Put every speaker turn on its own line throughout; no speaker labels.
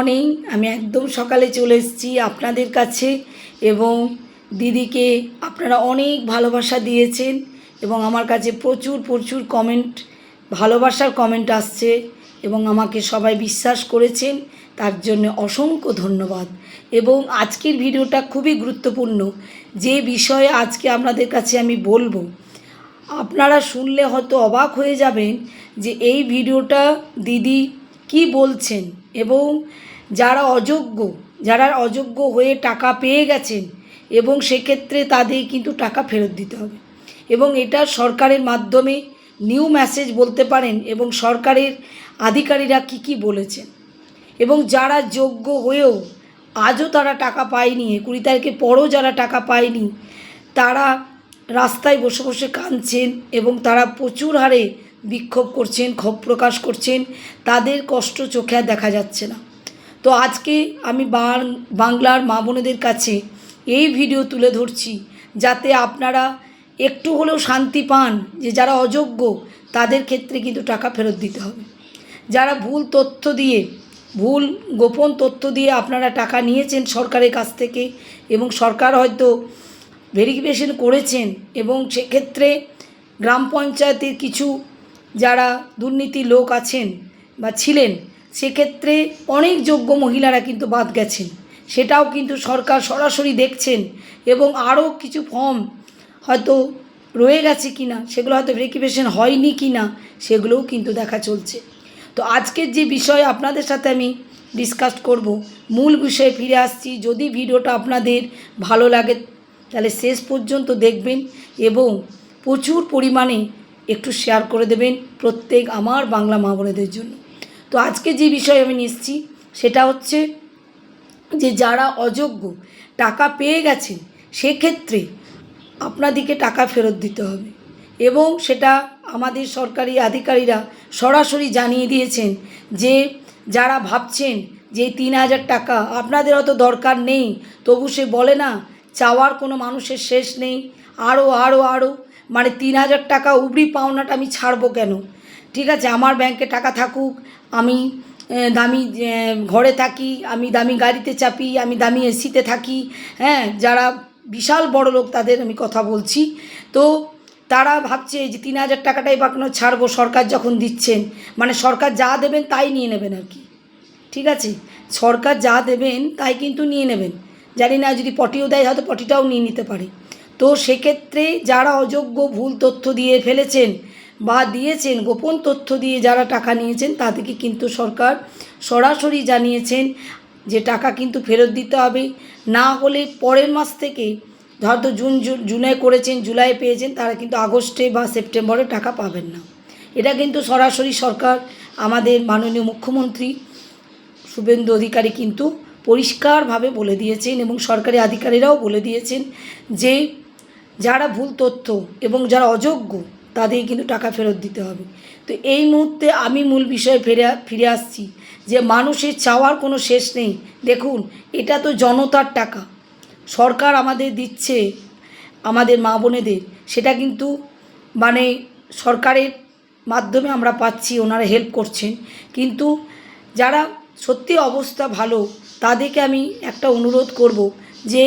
Morning. আমি একদম সকালে চলে এসেছি আপনাদের কাছে এবং দিদিকে আপনারা অনেক ভালোবাসা দিয়েছেন এবং আমার কাছে প্রচুর প্রচুর কমেন্ট, ভালোবাসার কমেন্ট আসছে এবং আমাকে সবাই বিশ্বাস করেছেন, তার জন্য অসংখ্য ধন্যবাদ। এবং আজকের ভিডিওটা খুবই গুরুত্বপূর্ণ, যে বিষয়ে আজকে আপনাদের কাছে আমি বলবো, আপনারা শুনলে হয়তো অবাক হয়ে যাবেন যে এই ভিডিওটা দিদি কি বলছেন। এবং যারা অযোগ্য হয়ে টাকা পেয়ে গেছেন এবং সেক্ষেত্রে তাদের কিন্তু টাকা ফেরত দিতে হবে এবং এটা সরকারের মাধ্যমে নিউ মেসেজ বলতে পারেন। এবং সরকারের আধিকারিকরা কি বলেছেন এবং যারা যোগ্য হয়েও আজও তারা টাকা পায়নি, 20 তারিখের পরও যারা টাকা পায়নি, তারা রাস্তায় বসে বসে কাঁদছেন এবং তারা প্রচুর হারে বিক্ষোভ করছেন, ক্ষোভ প্রকাশ করছেন, তাদের কষ্ট চোখে আর দেখা যাচ্ছে না। তো আজকে আমি বাংলার মা বোনেদের কাছে এই ভিডিও তুলে ধরছি, যাতে আপনারা একটু হলেও শান্তি পান যে যারা অযোগ্য তাদের ক্ষেত্রে কিন্তু টাকা ফেরত দিতে হবে। যারা ভুল গোপন তথ্য দিয়ে আপনারা টাকা নিয়েছেন সরকারের কাছ থেকে এবং সরকার হয়তো ভেরিফিকেশন করেছেন এবং সেক্ষেত্রে গ্রাম পঞ্চায়েতের কিছু যারা দুর্নীতি লোক আছেন বা ছিলেন, সেক্ষেত্রে অনেক যোগ্য মহিলারা কিন্তু বাদ গেছেন, সেটাও কিন্তু সরকার সরাসরি দেখছেন এবং আরও কিছু ফর্ম হয়তো রয়ে গেছে কিনা, সেগুলো হয়তো ভেরিফিকেশন হয়নি কিনা, সেগুলোও কিন্তু দেখা চলছে। তো আজকের যে বিষয় আপনাদের সাথে আমি ডিসকাস করব, মূল বিষয়ে ফিরে আসছি। যদি ভিডিওটা আপনাদের ভালো লাগে তাহলে শেষ পর্যন্ত দেখবেন এবং প্রচুর পরিমাণে একটু শেয়ার করে দেবেন প্রত্যেক আমার বাংলা মা বোনেদের জন্য। তো আজকে যে বিষয় আমি নিচ্ছি সেটা হচ্ছে যে যারা অযোগ্য টাকা পেয়ে গেছেন, সেক্ষেত্রে আপনাদেরকে টাকা ফেরত দিতে হবে এবং সেটা আমাদের সরকারি আধিকারিকরা সরাসরি জানিয়ে দিয়েছেন যে যারা ভাবছেন যে 3000 টাকা আপনাদের অত দরকার নেই, তবু সে বলে না চাওয়ার কোনো মানুষের শেষ নেই, আরও মানে 3000 টাকা উবরি পাওনাটা আমি ছাড়বো কেন? ঠিক আছে, আমার ব্যাংকে টাকা থাকুক, আমি দামি ঘরে থাকি, আমি দামি গাড়িতে চাপি, আমি দামি এসিতে থাকি, হ্যাঁ, যারা বিশাল বড় লোক তাদের আমি কথা বলছি। তো তারা ভাবছে যে 3000 টাকাটাই বা কেন ছাড়বো, সরকার যখন দিচ্ছেন, মানে সরকার যা দেবেন তাই নিয়ে নেবেন আর কি। ঠিক আছে, সরকার যা দেবেন তাই কিন্তু নিয়ে নেবেন, জানি না যদি পটিও দেয় হয়তো পটিটাও নিয়ে নিতে পারে। তো সেক্ষেত্রে যারা অযোগ্য ভুল তথ্য দিয়ে ফেলেছেন বা দিয়েছেন, গোপন তথ্য দিয়ে যারা টাকা নিয়েছেন, তাদেরকে কিন্তু সরকার সরাসরি জানিয়েছেন যে টাকা কিন্তু ফেরত দিতে হবে, না হলে পরের মাস থেকে হয়তো জুনে করেছেন, জুলাই পেয়েছেন, তারা কিন্তু আগস্টে বা সেপ্টেম্বরে টাকা পাবেন না। এটা কিন্তু সরাসরি সরকার, আমাদের মাননীয় মুখ্যমন্ত্রী শুভেন্দু অধিকারী কিন্তু পরিষ্কারভাবে বলে দিয়েছেন এবং সরকারি আধিকারিকরাও বলে দিয়েছেন যে যারা ভুল তথ্য এবং যারা অযোগ্য তাদের কিন্তু টাকা ফেরত দিতে হবে। তো এই মুহূর্তে আমি মূল বিষয়ে ফিরে আসছি যে মানুষের চাওয়ার কোনো শেষ নেই। দেখুন, এটা তো জনতার টাকা, সরকার আমাদের দিচ্ছে আমাদের মা বোনেদের, সেটা কিন্তু মানে সরকারের মাধ্যমে আমরা পাচ্ছি, ওনারা হেল্প করছেন। কিন্তু যারা সত্যি অবস্থা ভালো তাদেরকে আমি একটা অনুরোধ করব যে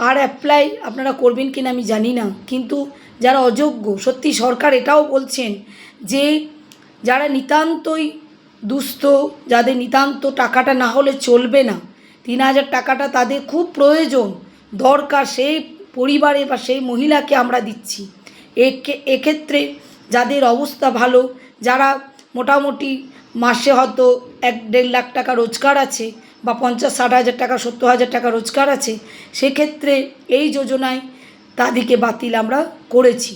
আর অ্যাপ্লাই আপনারা করবেন কিনা আমি জানি না, কিন্তু যারা অযোগ্য, সত্যি সরকার এটাও বলছেন যে যারা নিতান্তই দুস্থ, যাদের নিতান্ত টাকাটা না হলে চলবে না, 3000 টাকাটা তাদের খুব প্রয়োজন দরকার, সেই পরিবারে বা সেই মহিলাকে আমরা দিচ্ছি। এক্ষেত্রে যাদের অবস্থা ভালো, যারা মোটামুটি মাসে হয়তো 1-1.5 লাখ টাকা রোজগার আছে বা 50-60 হাজার টাকা 70 হাজার টাকা রোজগার আছে, সেক্ষেত্রে এই যোজনায় তাদেরকে বাতিল আমরা করেছি।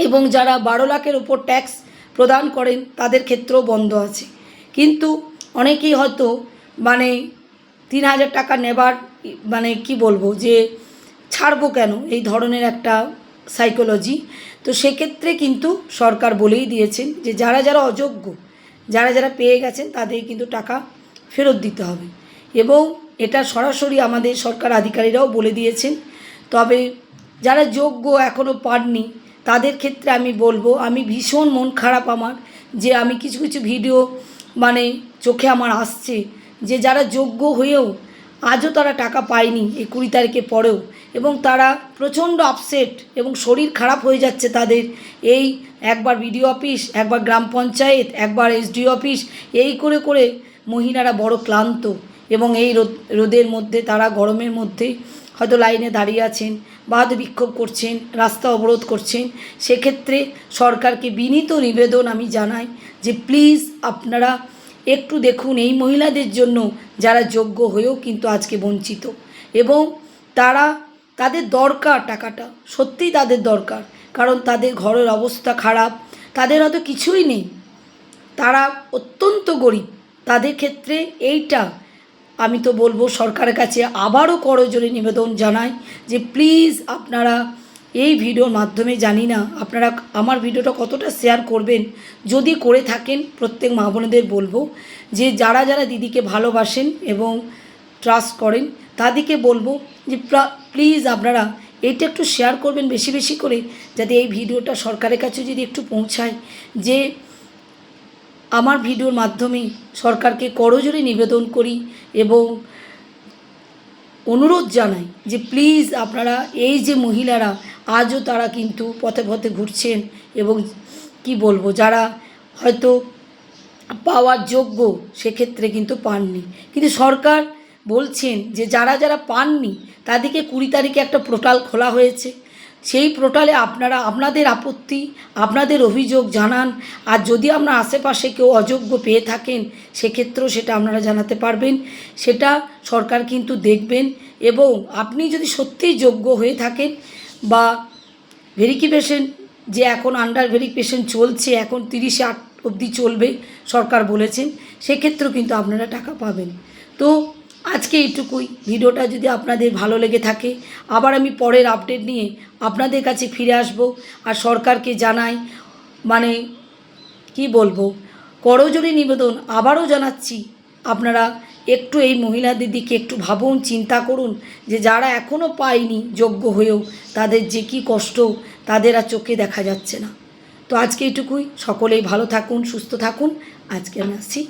এবং যারা 12 লাখের উপর ট্যাক্স প্রদান করেন তাদের ক্ষেত্রেও বন্ধ আছে। কিন্তু অনেকেই হয়তো মানে 3000 টাকা নেবার মানে কি বলবো যে ছাড়বো কেন, এই ধরনের একটা সাইকোলজি। তো সেক্ষেত্রে কিন্তু সরকার বলেই দিয়েছেন যে যারা অযোগ্য, যারা পেয়ে গেছেন তাদের কিন্তু টাকা ফেরত দিতে হবে এবং এটা সরাসরি আমাদের সরকার আধিকারিকরাও বলে দিয়েছেন। তবে যারা যোগ্য এখনও পাননি তাদের ক্ষেত্রে আমি বলবো, আমি ভীষণ মন খারাপ আমার যে আমি কিছু ভিডিও মানে চোখে আমার আসছে যে যারা যোগ্য হয়েও আজও তারা টাকা পায়নি এই 20 তারিখের পরেও, এবং তারা প্রচণ্ড আপসেট এবং শরীর খারাপ হয়ে যাচ্ছে তাদের। এই একবার বিডিও অফিস, একবার গ্রাম পঞ্চায়েত, একবার এসডিও অফিস, এই করে করে মহিলারা বড় ক্লান্ত, এবং এই রোদের মধ্যে তারা গরমের মধ্যে হয়তো লাইনে দাঁড়িয়ে আছেন বা হয়তো বিক্ষোভ করছেন, রাস্তা অবরোধ করছেন। সেক্ষেত্রে সরকারকে বিনীত নিবেদন আমি জানাই যে প্লিজ আপনারা একটু দেখুন এই মহিলাদের জন্য যারা যোগ্য হয়েও কিন্তু আজকে বঞ্চিত, এবং তাদের দরকার টাকাটা, সত্যিই তাদের দরকার, কারণ তাদের ঘরের অবস্থা খারাপ, তাদের হয়তো কিছুই নেই, তারা অত্যন্ত গরিব। তাদের ক্ষেত্রে এইটা আমি তো বলবো সরকারের কাছে আবারও করজোড়ে নিবেদন জানাই যে প্লিজ আপনারা এই ভিডিওর মাধ্যমে, জানি না আপনারা আমার ভিডিওটা কতটা শেয়ার করবেন, যদি করে থাকেন প্রত্যেক মা বোনেদের বলবো যে যারা যারা দিদিকে ভালোবাসেন এবং ট্রাস্ট করেন তাদেরকে বলবো যে প্লিজ আপনারা এইটা একটু শেয়ার করবেন বেশি বেশি করে, যাতে এই ভিডিওটা সরকারের কাছে যদি একটু পৌঁছায়, যে আমার ভিডিওর মাধ্যমে সরকারকে করজোড়ে নিবেদন করি এবং অনুরোধ জানাই যে প্লিজ আপনারা এই যে মহিলারা আজও তারা কিন্তু পথে পথে ঘুরছেন, এবং কি বলবো যারা হয়তো পাওয়ার যোগ্য সেক্ষেত্রে কিন্তু পাননি, কিন্তু সরকার বলছেন যে যারা যারা পাননি তাদেরকে 20 তারিখে একটা পোর্টাল খোলা হয়েছে, সেই পোর্টালে আপনারা আপনাদের আপত্তি, আপনাদের অভিযোগ জানান। আর যদি আপনার আশেপাশে কেউ অযোগ্য পেয়ে থাকেন সেক্ষেত্রেও সেটা আপনারা জানাতে পারবেন, সেটা সরকার কিন্তু দেখবেন। এবং আপনি যদি সত্যিই যোগ্য হয়ে থাকেন বা ভেরিফিকেশন, যে এখন আন্ডার ভেরিফিকেশন চলছে, এখন 30/8 অবধি চলবে সরকার বলেছেন, সেক্ষেত্রেও কিন্তু আপনারা টাকা পাবেন। তো আজকে এইটুকুই। ভিডিওটা যদি আপনাদের ভালো লেগে থাকে আবার আমি পরের আপডেট নিয়ে আপনাদের কাছে ফিরে আসব। আর সরকারকে জানাই, মানে কি বলবো, করজোড়ে নিবেদন আবারও জানাচ্ছি, আপনারা একটু এই মহিলাদের দিকে একটু ভাবুন, চিন্তা করুন যে যারা এখনও পায়নি যোগ্য হয়েও তাদের যে কী কষ্ট তাদের আর চোখে দেখা যাচ্ছে না। তো আজকে এইটুকুই। সকলেই ভালো থাকুন, সুস্থ থাকুন। আজকে আমি আসছি।